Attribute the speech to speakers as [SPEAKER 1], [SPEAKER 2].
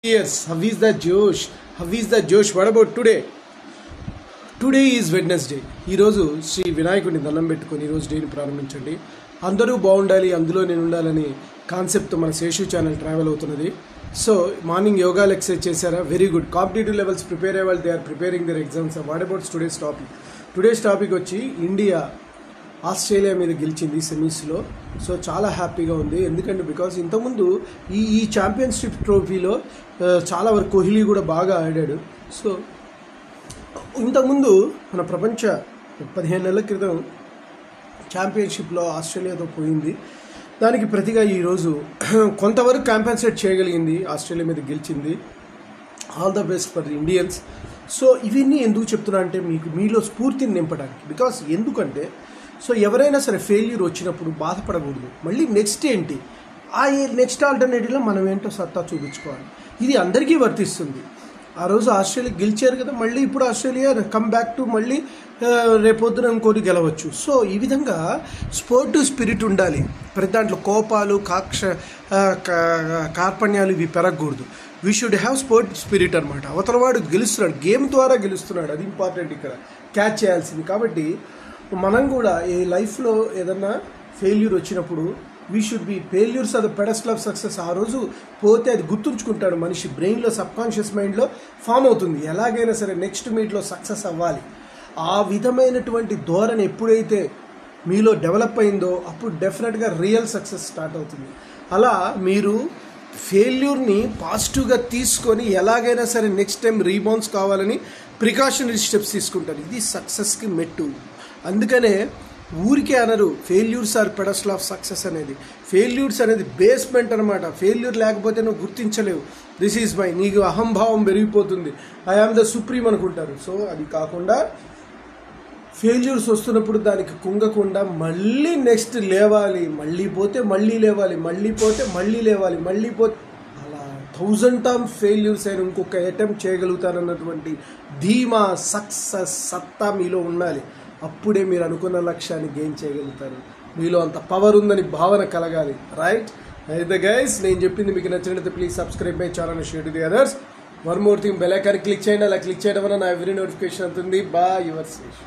[SPEAKER 1] Yes, how is the Josh? How is the Josh? What about today? Today is Wednesday. ఈరోజు శ్రీ వినాయకుడిని దండం పెట్టుకొని ఈరోజు డేని ప్రారంభించండి. అందరూ బాగుండాలి, అందులో నేను ఉండాలని కాన్సెప్ట్ మన శేషు ఛానల్ ట్రావెల్ అవుతున్నది. సో మార్నింగ్ యోగాలు ఎక్సర్సైజ్ చేశారా? Very good. Competitive levels prepare అయ్యే వాళ్ళు they are preparing their exams. What about today's topic వచ్చి ఇండియా ఆస్ట్రేలియా మీద గెలిచింది సెమీస్లో. సో చాలా హ్యాపీగా ఉంది. ఎందుకంటే బికాజ్ ఇంతకుముందు ఈ ఛాంపియన్షిప్ ట్రోఫీలో చాలా వరకు కోహ్లీ కూడా బాగా ఆడాడు. సో ఇంతకుముందు మన ప్రపంచ 15 నెలల క్రితం ఛాంపియన్షిప్లో ఆస్ట్రేలియాతో పోయింది. దానికి ప్రతిగా ఈరోజు కొంతవరకు కాంపెన్సేట్ చేయగలిగింది, ఆస్ట్రేలియా మీద గెలిచింది. All the best for Indians. So ఇవన్నీ ఎందుకు చెప్తున్నా అంటే మీలో స్ఫూర్తిని నింపడానికి. బికాస్ ఎందుకంటే సో ఎవరైనా సరే ఫెయిల్యూర్ వచ్చినప్పుడు బాధపడకూడదు. మళ్ళీ నెక్స్ట్ ఏంటి, ఆ నెక్స్ట్ ఆల్టర్నేటివ్లో మనం ఏంటో సత్తా చూపించుకోవాలి. ఇది అందరికీ వర్తిస్తుంది. ఆ రోజు ఆస్ట్రేలియా గెలిచారు కదా, మళ్ళీ ఇప్పుడు ఆస్ట్రేలియా కమ్ బ్యాక్ టు మళ్ళీ రేపొద్దున ఇంకోటి గెలవచ్చు. సో ఈ విధంగా స్పోర్టివ్ స్పిరిట్ ఉండాలి. ప్రతి దాంట్లో కోపాలు, కార్పణ్యాలు ఇవి పెరగకూడదు. We should have sport spirit అనమాట. అవతలవాడు గెలుస్తున్నాడు, గేమ్ ద్వారా గెలుస్తున్నాడు, అది ఇంపార్టెంట్ ఇక్కడ క్యాచ్ చేయాల్సింది. కాబట్టి మనం కూడా ఈ లైఫ్లో ఏదన్నా ఫెయిల్యూర్ వచ్చినప్పుడు we should be failures are the pedestal of success. ఆ రోజు పోతే అది గుర్తుంచుకుంటాడు మనిషి, బ్రెయిన్లో సబ్కాన్షియస్ మైండ్లో ఫామ్ అవుతుంది. ఎలాగైనా సరే నెక్స్ట్ మీట్లో సక్సెస్ అవ్వాలి. ఆ విధమైనటువంటి ధోరణి ఎప్పుడైతే మీలో డెవలప్ అయిందో అప్పుడు డెఫినెట్గా రియల్ సక్సెస్ స్టార్ట్ అవుతుంది. అలా మీరు ఫెయిల్యూర్ని పాజిటివ్గా తీసుకొని ఎలాగైనా సరే నెక్స్ట్ టైం రీబౌన్స్ కావాలని ప్రికాషనరీ స్టెప్స్ తీసుకుంటారు. ఇది సక్సెస్కి మెట్టు. అందుకనే ఊరికే అనరు failures are pedestal of success అనేది. ఫెయిల్యూర్స్ అనేది బేస్మెంట్ అనమాట. ఫెయిల్యూర్ లేకపోతే నువ్వు గుర్తించలేవు. దిస్ ఈజ్ మై, నీకు అహంభావం పెరిగిపోతుంది. ఐ ఆమ్ ద సుప్రీం అనుకుంటారు. సో అది కాకుండా ఫెయిల్యూర్స్ వస్తున్నప్పుడు దానికి కుంగకుండా మళ్ళీ నెక్స్ట్ లేవాలి, మళ్ళీ పోతే మళ్ళీ లేవాలి, మళ్ళీ పోతే మళ్ళీ లేవాలి, మళ్ళీ పోతే అలా 1000 times ఫెయిల్యూర్స్ అయిన ఇంకొక అటెంప్ట్ చేయగలుగుతారన్నటువంటి ధీమా, సక్సెస్ సత్తా మీలో ఉండాలి. అప్పుడే మీరు అనుకున్న లక్ష్యాన్ని గెయిన్ చేయగలుగుతారు. మీలో అంత పవర్ ఉందని భావన కలగాలి. రైట్ అయితే గైస్, నేను చెప్పింది మీకు నచ్చినట్లయితే please subscribe my channel, share to the others. One more thing, bell icon click చేయండి. అలా క్లిక్ చేయడం వల్ల నా ఎవ్రీ నోటిఫికేషన్ అవుతుంది. Bye your Sesh.